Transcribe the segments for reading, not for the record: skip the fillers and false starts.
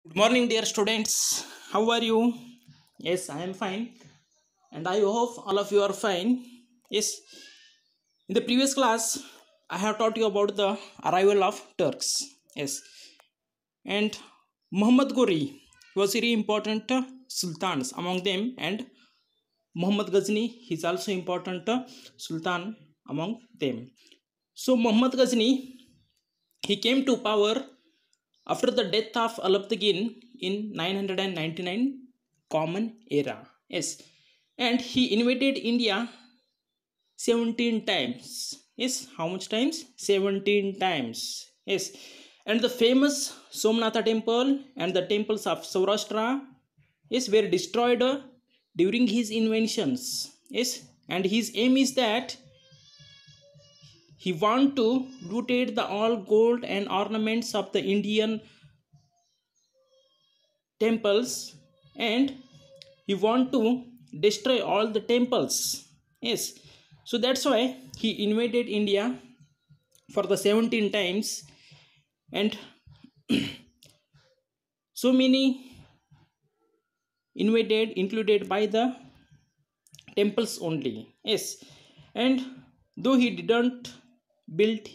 Good morning, dear students. How are you? Yes, I am fine, and I hope all of you are fine. Yes, in the previous class, I have taught you about the arrival of Turks. Yes, and Muhammad Ghori was very important sultans among them, and Muhammad Ghazni is also important sultan among them. So Muhammad Ghazni he came to power after the death of Alaptagin in 999 Common Era. Yes, and he invaded India 17 times. Yes, how much times? 17 times. Yes, and the famous Somnatha temple and the temples of Saurashtra yes were destroyed during his inventions. Yes, and his aim is that he want to looted the all gold and ornaments of the Indian temples, and he want to destroy all the temples. Yes, so that's why he invaded India for the 17 times, and so many invaded included by the temples only. Yes, and though he didn't build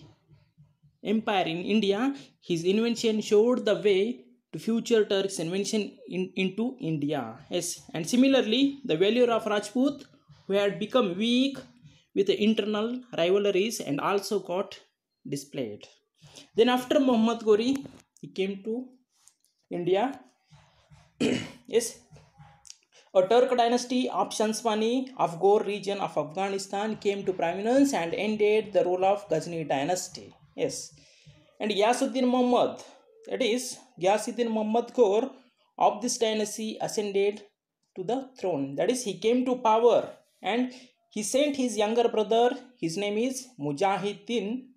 empire in India, his invention showed the way to future Turks invention into India. Yes, and similarly the value of Rajput, who had become weak with the internal rivalries and also got displayed. Then after Muhammad Ghori he came to India. Yes, a Turk dynasty of Shanswani of Ghor region of Afghanistan came to prominence and ended the rule of Ghazni dynasty. Yes, and Yasuddin Muhammad, that is Ghiyasuddin Muhammad Ghor of this dynasty ascended to the throne. That is, he came to power and he sent his younger brother, his name is Mujahiddin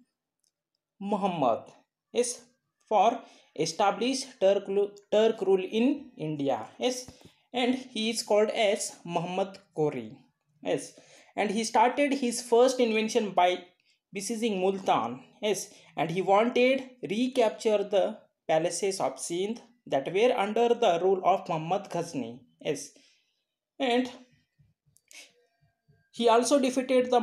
Muhammad, yes, for establish Turk rule in India. Yes, and he is called as Muhammad Ghori. Yes, and he started his first invention by besieging Multan. Yes, and he wanted recapture the palaces of Sindh that were under the rule of Muhammad Ghazni. Yes, and he also defeated the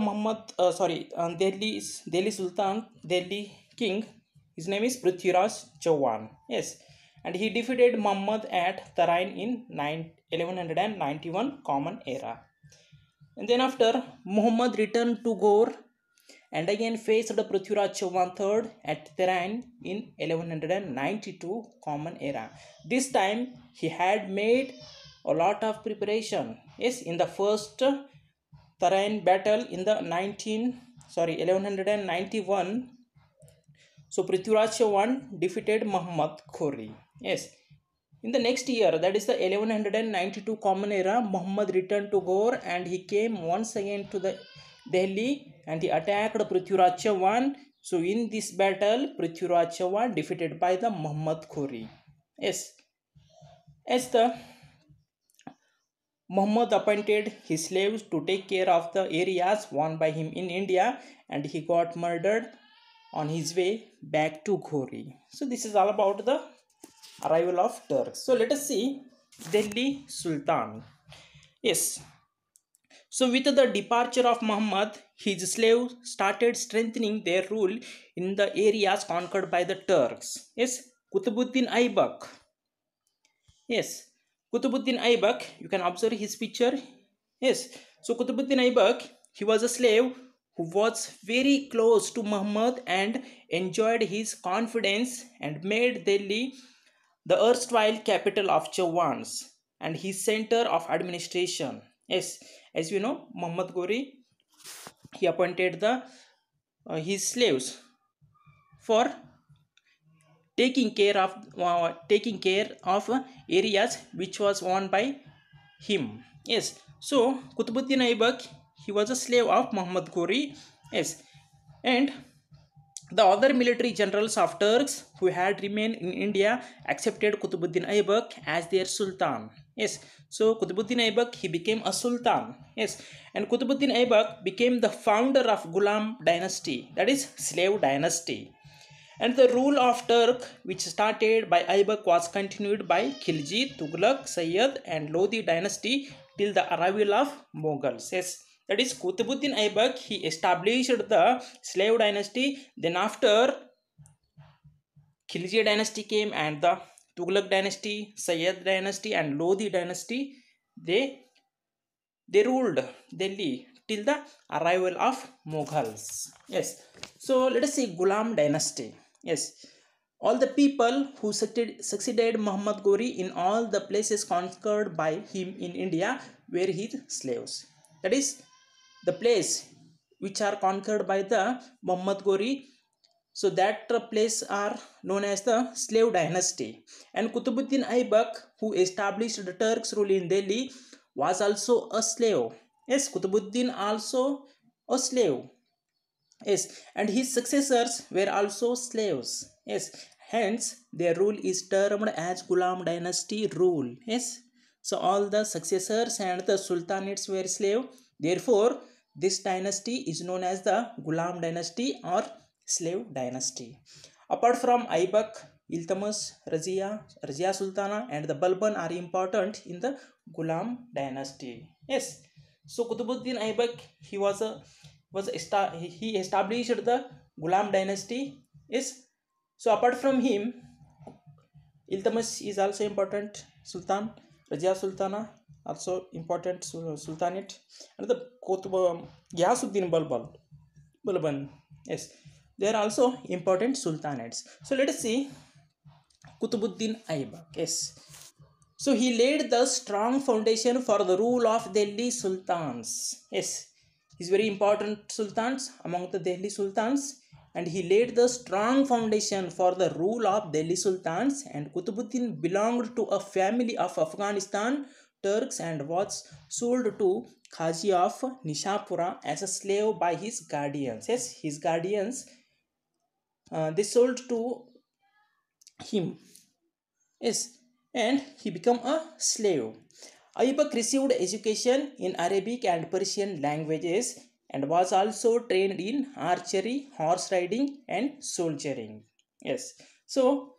Delhi Sultan, Delhi King. His name is Prithviraj Chauhan. Yes, and he defeated Muhammad at Tarain in 1191 Common Era. And then after Muhammad returned to Ghor and again faced the Prithviraj Chauhan III at Tarain in 1192 Common Era. This time he had made a lot of preparation. Yes, in the first Tarain battle in the 1191. So Prithviraj Chauhan defeated Muhammad Ghori. Yes. In the next year, that is the 1192 Common Era, Muhammad returned to Ghor and he came once again to the Delhi and he attacked Prithviraj Chauhan. So in this battle, Prithviraj Chauhan defeated by the Muhammad Ghori. Yes. As the Muhammad appointed his slaves to take care of the areas won by him in India and he got murdered on his way back to Ghori. So this is all about the arrival of Turks. So let us see Delhi Sultan. Yes. So with the departure of Muhammad, his slaves started strengthening their rule in the areas conquered by the Turks. Yes. Qutbuddin Aibak. Yes. Qutbuddin Aibak, you can observe his picture. Yes. So Qutbuddin Aibak, he was a slave who was very close to Muhammad and enjoyed his confidence and made Delhi the erstwhile capital of Chauhans and his center of administration. Yes, as you know, Muhammad Ghori he appointed the his slaves for taking care of areas which was won by him. Yes, so Qutbuddin Aibak he was a slave of Muhammad Ghori. Yes, and the other military generals of Turks who had remained in India accepted Qutbuddin Aibak as their sultan. Yes, so Qutbuddin Aibak he became a sultan. Yes, and Qutbuddin Aibak became the founder of Ghulam dynasty, that is slave dynasty. And the rule of Turk, which started by Aybak, was continued by Khilji, Tughlaq, Sayyid, and Lodi dynasty till the arrival of Mughals. Yes, that is Qutbuddin Aybak. He established the slave dynasty. Then after Khilji dynasty came, and the Tughlaq dynasty, Sayyid dynasty, and Lodi dynasty, they ruled Delhi till the arrival of Mughals. Yes, so let us see Ghulam dynasty. Yes, all the people who succeeded Muhammad Ghori in all the places conquered by him in India were his slaves. That is, the place which are conquered by the Muhammad Ghori, so that place are known as the slave dynasty. And Qutbuddin Aybak, who established the Turks rule in Delhi, was also a slave. Yes, Qutbuddin also a slave. Yes, and his successors were also slaves. Yes, hence their rule is termed as Ghulam dynasty rule. Yes, so all the successors and the sultanates were slave. Therefore, this dynasty is known as the Ghulam dynasty or slave dynasty. Apart from Aybak, Iltutmish, Razia Sultana, and the Balban are important in the Ghulam dynasty. Yes, so Qutbuddin Aybak, he established the Ghulam dynasty. Yes, so apart from him, Iltutmish is also important Sultan, Razia Sultana also important Sultanate, and the Ghiyasuddin Balban. Yes, they are also important sultanates. So let us see Qutbuddin Aybak. Yes, so he laid the strong foundation for the rule of Delhi sultans. Yes, he's very important sultans among the Delhi sultans, and he laid the strong foundation for the rule of Delhi sultans. And Qutbuddin belonged to a family of Afghanistan Turks and was sold to Khaji of Nishapura as a slave by his guardians. Yes, his guardians, they sold to him. Yes, and he became a slave. Aybak received education in Arabic and Persian languages and was also trained in archery, horse riding, and soldiering. Yes, so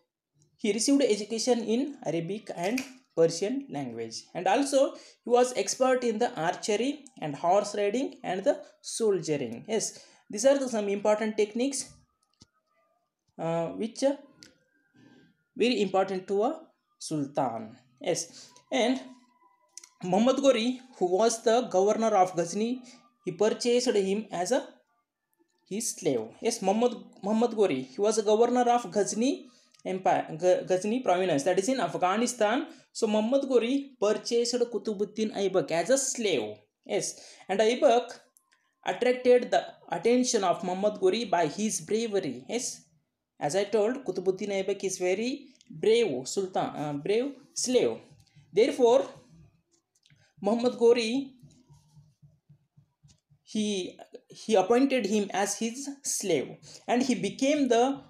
he received education in Arabic and Persian language, and also he was expert in the archery and horse riding and the soldiering. Yes, these are some important techniques which very important to a sultan. Yes, and Muhammad Ghori, who was the governor of Ghazni, he purchased him as a his slave. Yes, Muhammad Ghori, he was a governor of Ghazni Empire, Ghazni province, that is in Afghanistan. So Muhammad Ghori purchased Qutbuddin Aybak as a slave. Yes, and Aybak attracted the attention of Muhammad Ghori by his bravery. Yes, as I told, Qutbuddin Aybak is very brave sultan, brave slave. Therefore, Muhammad Ghori, he appointed him as his slave, and he became the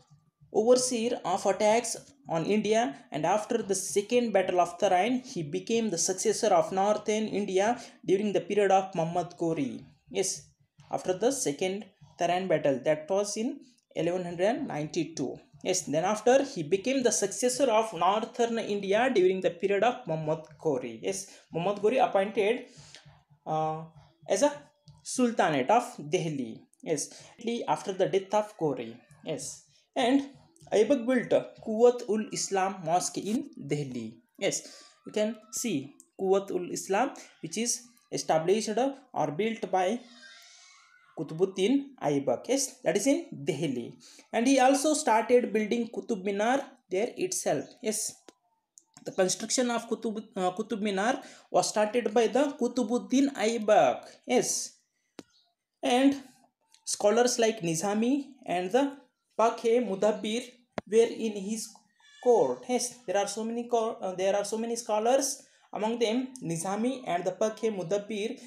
overseer of attacks on India. And after the second battle of Tarain, he became the successor of northern India during the period of Muhammad Ghori. Yes, after the second Tarain battle, that was in 1192. Yes, then after he became the successor of northern India during the period of Muhammad Ghori. Yes, Muhammad Ghori appointed as a Sultanate of Delhi. Yes, after the death of Ghori. Yes, and Aybak built Quwwat-ul-Islam Mosque in Delhi. Yes, you can see Quwwat-ul-Islam, which is established or built by Qutbuddin Aybak. Yes, that is in Delhi. And he also started building Qutub Minar there itself. Yes, the construction of Qutub Minar was started by the Qutbuddin Aybak. Yes, and scholars like Nizami and the Pakhe-Mudabbir were in his court. Yes, there are so many scholars. Among them, Nizami and the Pakhe-Mudabbir,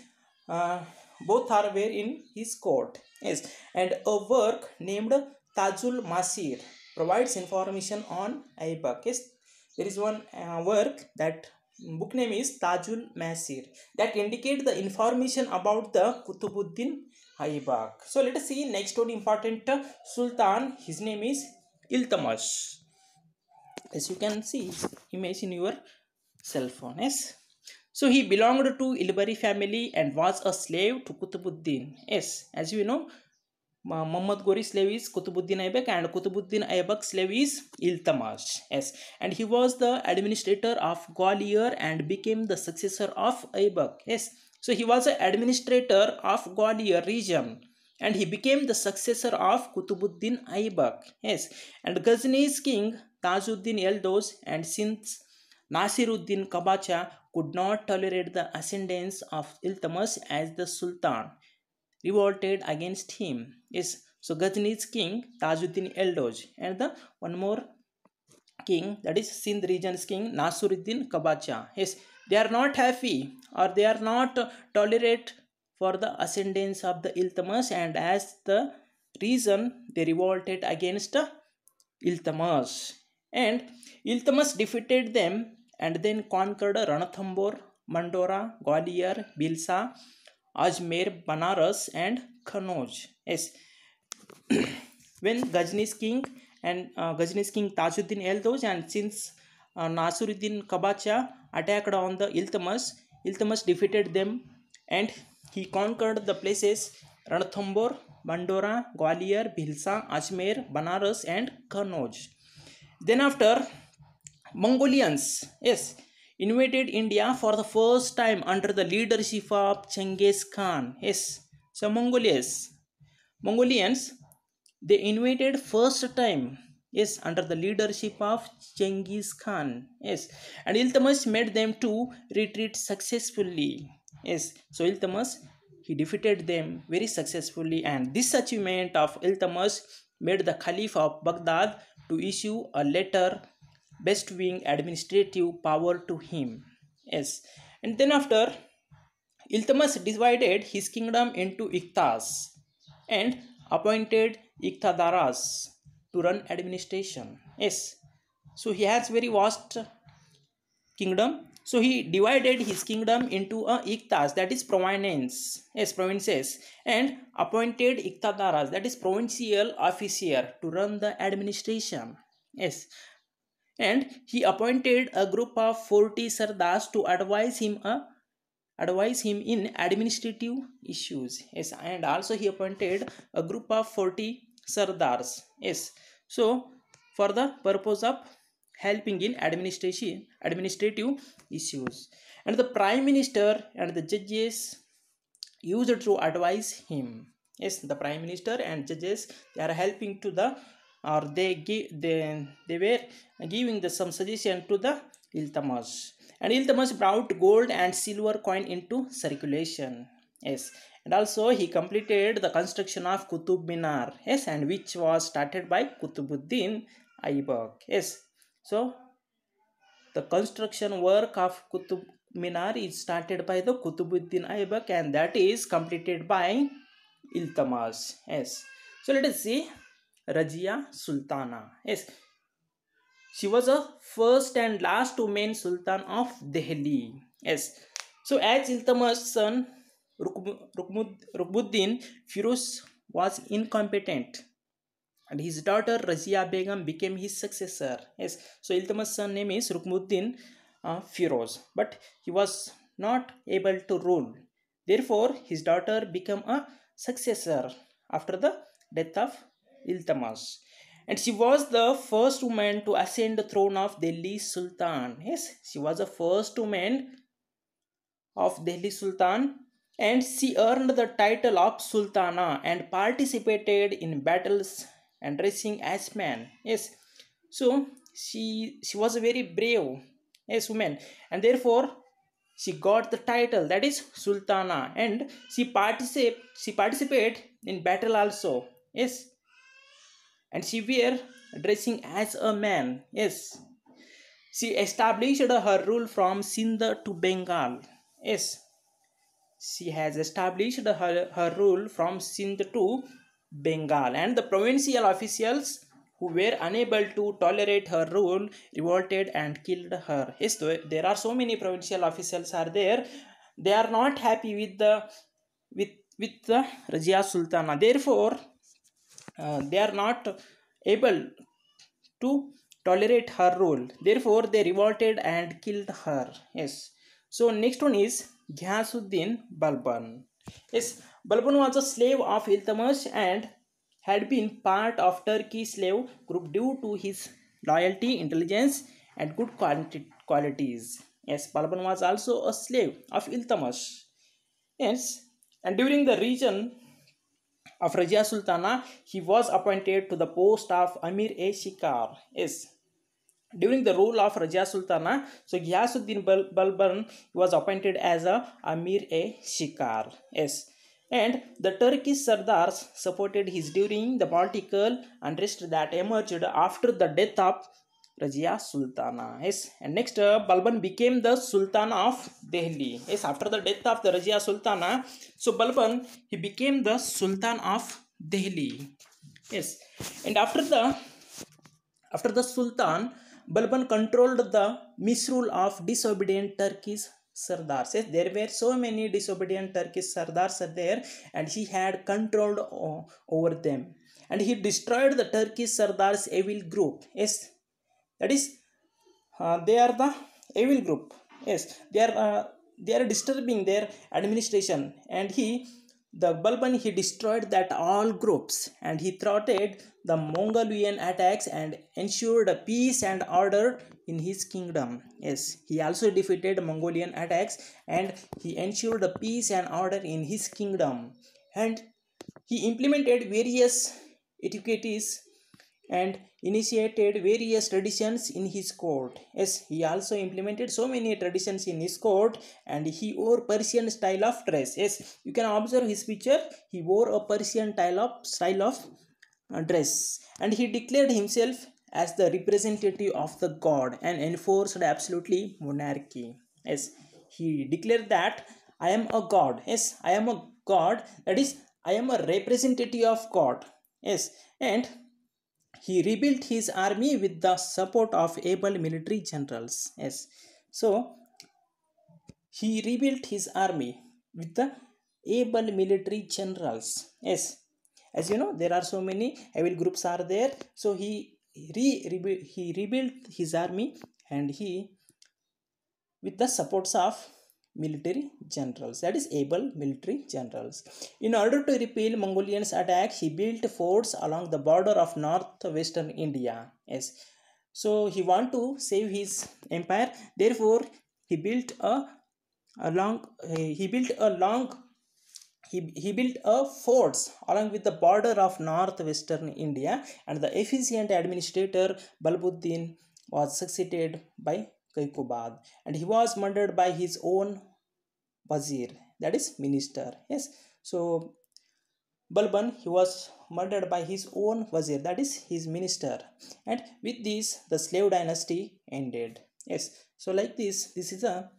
both were in his court. Yes, and a work named Tajul Masir provides information on Aybak. Yes, there is one work, that book name is Tajul Masir, that indicate the information about the Qutbuddin Aybak. So let us see next one important sultan. His name is Iltutmish. As you can see image in your cell phone. Yes. So he belonged to Ilbari family and was a slave to Qutbuddin. Yes, as you know, Muhammad Ghori slave is Qutbuddin Aibak and Qutbuddin Aibak slave is Iltutmish. Yes, and he was the administrator of Gwalior and became the successor of Aibak. Yes, so he was the administrator of Gwalior region and he became the successor of Qutbuddin Aibak. Yes, and Ghazni's king Tajuddin Eldos and since Nasiruddin Kabacha could not tolerate the ascendance of Iltutmish as the Sultan revolted against him. Yes, so Ghazni's king Tajuddin Eldoj and the one more king, that is Sindh region's king Nasiruddin Kabacha. Yes, they are not happy or they are not tolerate for the ascendance of the Iltutmish, and as the reason they revolted against Iltutmish. And Iltutmish defeated them and then conquered Ranthambore, Mandora, Gwalior, Bilsa, Ajmer, Banaras, and Kanauj. Yes, when Ghazni's king Tajuddin Eldoj and since Nasiruddin Kabacha attacked on the Iltutmish, Iltutmish defeated them and he conquered the places Ranthambore, Mandora, Gwalior, Bhilsa, Ajmer, Banaras, and Kanauj. Then after Mongolians, yes, invaded India for the first time under the leadership of Genghis Khan. Yes, so Mongolians, they invaded first time. Yes, under the leadership of Genghis Khan. Yes, and Iltutmish made them to retreat successfully. Yes, so Iltutmish he defeated them very successfully, and this achievement of Iltutmish made the Caliph of Baghdad to issue a letter bestowing administrative power to him. Yes, and then after Iltutmish divided his kingdom into iqtas and appointed iqtadaras to run administration. Yes, so he has very vast kingdom. So he divided his kingdom into a iqtas, that is province, yes, provinces, and appointed iqtadaras, that is provincial officer to run the administration. Yes, and he appointed a group of 40 sardars to advise him in administrative issues. Yes, and also he appointed a group of 40 sardars. Yes, so for the purpose of helping in administrative issues, and the prime minister and the judges used to advise him. Yes, the prime minister and judges, they are helping to the, or they were giving the some suggestion to the Iltutmish. And Iltutmish brought gold and silver coin into circulation. Yes, and also he completed the construction of Qutub Minar. Yes, and which was started by Qutbuddin Aibak. Yes, so the construction work of Qutub Minar is started by the Qutbuddin Aibak and that is completed by Iltutmish. Yes, so let us see Razia Sultana. Yes, she was a first and last woman Sultan of Delhi. Yes, so as Iltutmish's son Rukmuddin Firoz was incompetent and his daughter Razia Begum became his successor. Yes, so Iltutmish's son name is Rukmuddin Firoz, but he was not able to rule. Therefore, his daughter became a successor after the death of Iltutmish. And she was the first woman to ascend the throne of Delhi Sultan. Yes, she was the first woman of Delhi Sultan, and she earned the title of Sultana and participated in battles and racing as man. Yes, so she was a very brave, yes, woman, and therefore she got the title, that is Sultana, and she participated in battle also. Yes, and she were dressing as a man. Yes, she established her rule from Sindh to Bengal. Yes, she has established her rule from Sindh to Bengal, and the provincial officials who were unable to tolerate her rule revolted and killed her. Yes, there are so many provincial officials are there. They are not happy with the Razia Sultana. Therefore, they are not able to tolerate her rule. Therefore, they revolted and killed her. Yes. So next one is Ghiyasuddin Balban. Yes, Balban was a slave of Iltutmish and had been part of Turkey slave group due to his loyalty, intelligence, and good qualities. Yes, Balban was also a slave of Iltutmish. Yes, and during the region of Rajia Sultana, he was appointed to the post of Amir-e-Shikar. Yes, during the rule of Rajia Sultana, so Ghiyasuddin Balban was appointed as a Amir-e-Shikar. Yes, and the Turkish Sardars supported his during the political unrest that emerged after the death of Rajia Sultana. Yes, and next Balban became the Sultan of Delhi. Yes, after the death of the Rajia Sultana, so Balban he became the Sultan of Delhi. Yes, and after the Sultan, Balban controlled the misrule of disobedient Turkish Sardars. Yes, there were so many disobedient Turkish Sardars there, and he had controlled over them. And he destroyed the Turkish Sardars' evil group. Yes, that is, they are the evil group. Yes, they are disturbing their administration, and the Balban he destroyed that all groups, and he thwarted the Mongolian attacks and ensured peace and order in his kingdom. Yes, he also defeated Mongolian attacks and he ensured peace and order in his kingdom. And he implemented various etiquettes and initiated various traditions in his court. Yes, he also implemented so many traditions in his court, and he wore Persian style of dress. Yes, you can observe his picture. He wore a Persian style of dress, and he declared himself as the representative of the god and enforced absolutely monarchy. Yes, he declared that I am a god. Yes, I am a god. That is, I am a representative of God. Yes, and he rebuilt his army with the support of able military generals. Yes, so he rebuilt his army with the able military generals. Yes, as you know, there are so many evil groups are there. So he rebuilt his army, and he with the supports of military generals, that is able military generals. In order to repel Mongolians' attack, he built forts along the border of northwestern India. Yes, so he want to save his empire. Therefore, he built he built a forts along with the border of northwestern India, and the efficient administrator Balbuddin was succeeded by Kaikubad, and he was murdered by his own wazir, that is minister. Yes, so Balban he was murdered by his own wazir, that is his minister, and with this the slave dynasty ended. Yes, so like this is a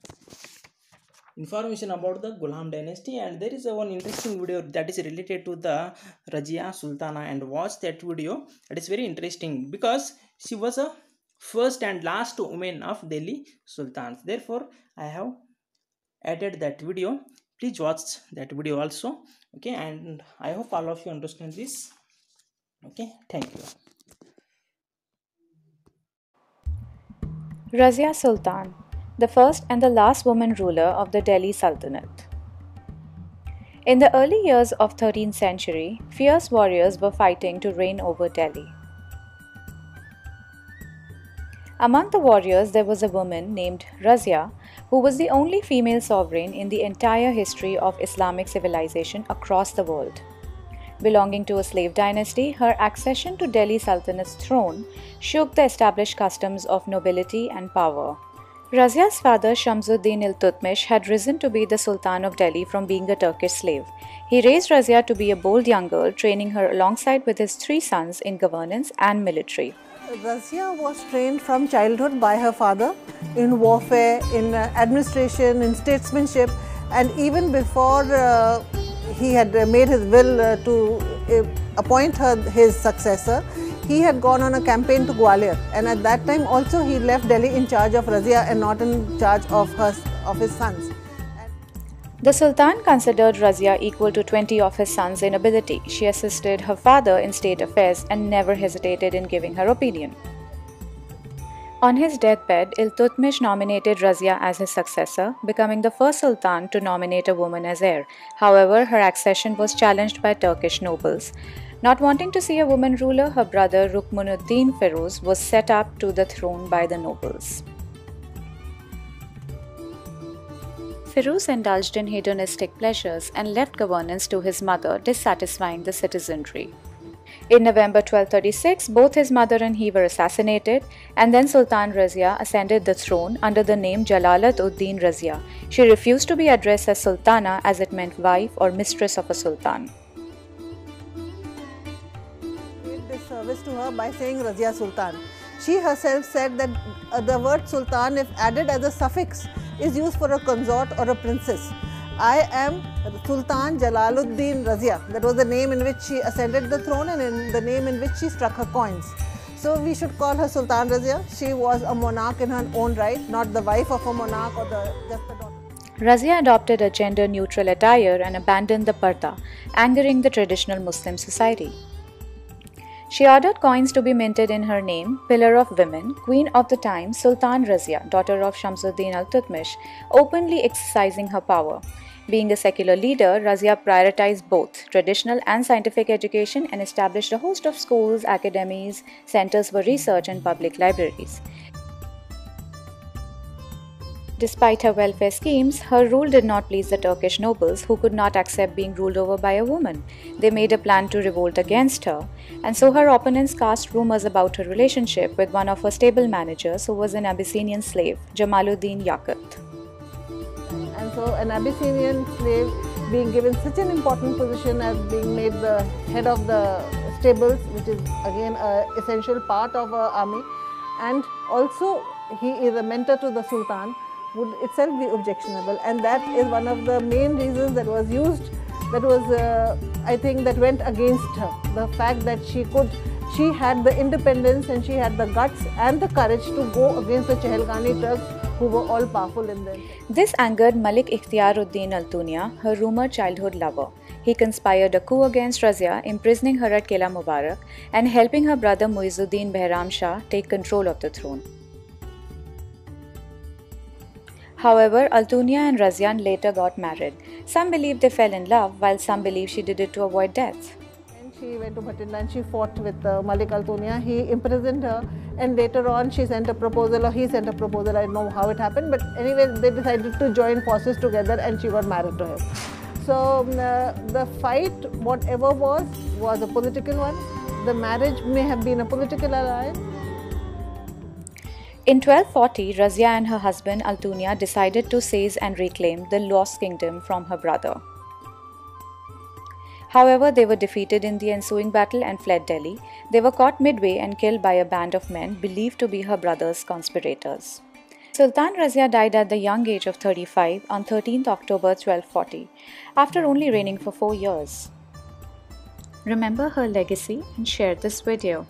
information about the Ghulam dynasty, and there is a one interesting video that is related to the Rajia Sultana, and watch that video. It is very interesting because she was a first and last woman of Delhi Sultans. Therefore, I have added that video. Please watch that video also. Okay, and I hope all of you understand this. Okay, thank you. Razia Sultan, the first and the last woman ruler of the Delhi Sultanate. In the early years of 13th century, fierce warriors were fighting to reign over Delhi. Among the warriors, there was a woman named Razia, who was the only female sovereign in the entire history of Islamic civilization across the world. Belonging to a slave dynasty, her accession to Delhi Sultanate's throne shook the established customs of nobility and power. Razia's father Shamsuddin Iltutmish had risen to be the Sultan of Delhi from being a Turkish slave. He raised Razia to be a bold young girl, training her alongside with his 3 sons in governance and military. Razia was trained from childhood by her father in warfare, in administration, in statesmanship, and even before he had made his will to appoint her his successor, he had gone on a campaign to Gwalior, and at that time also he left Delhi in charge of Razia and not in charge of his sons. The Sultan considered Razia equal to 20 of his sons in ability. She assisted her father in state affairs and never hesitated in giving her opinion. On his deathbed, Iltutmish nominated Razia as his successor, becoming the first sultan to nominate a woman as heir. However, her accession was challenged by Turkish nobles. Not wanting to see a woman ruler, her brother Rukmunuddin Firuz was set up to the throne by the nobles. Firuz indulged in hedonistic pleasures and left governance to his mother, dissatisfying the citizenry. In November 1236, both his mother and he were assassinated, and then Sultan Razia ascended the throne under the name Jalalat ud-Din Razia. She refused to be addressed as Sultana as it meant wife or mistress of a sultan. Did this service to her by saying Razia Sultan. She herself said that the word Sultan, if added as a suffix, is used for a consort or a princess. I am Sultan Jalaluddin Razia. That was the name in which she ascended the throne and in the name in which she struck her coins. So we should call her Sultan Razia. She was a monarch in her own right, not the wife of a monarch or just the daughter. Razia adopted a gender-neutral attire and abandoned the parda, angering the traditional Muslim society. She ordered coins to be minted in her name, Pillar of Women, Queen of the time Sultan Razia, daughter of Shamsuddin al-Tutmish, openly exercising her power. Being a secular leader, Razia prioritized both traditional and scientific education and established a host of schools, academies, centers for research and public libraries. Despite her welfare schemes, her rule did not please the Turkish nobles, who could not accept being ruled over by a woman. They made a plan to revolt against her, and so her opponents cast rumors about her relationship with one of her stable managers, who was an Abyssinian slave, Jamaluddin Yaqut. And so an Abyssinian slave being given such an important position as being made the head of the stables, which is again an essential part of our army, and also he is a mentor to the Sultan, would itself be objectionable, and that is one of the main reasons that was used, that was I think that went against her. The fact that she had the independence and she had the guts and the courage to go against the Chehelghani Turks, who were all powerful in them. This angered Malik Ikhtiaruddin al-Tunya, her rumored childhood lover. He conspired a coup against Razia, imprisoning her at Kela Mubarak and helping her brother Muizuddin Behram Shah take control of the throne. However, Al-Tunya and Razia later got married. Some believe they fell in love, while some believe she did it to avoid death. And she went to Bhatinda and she fought with Malik Al-Tunya. He imprisoned her, and later on she sent a proposal, or he sent a proposal, I don't know how it happened, but anyway they decided to join forces together and she got married to him. So the fight, whatever was a political one. The marriage may have been a political alliance. In 1240, Razia and her husband Al-Tunya decided to seize and reclaim the lost kingdom from her brother. However, they were defeated in the ensuing battle and fled Delhi. They were caught midway and killed by a band of men believed to be her brother's conspirators. Sultan Razia died at the young age of 35 on 13th October 1240, after only reigning for 4 years. Remember her legacy and share this video.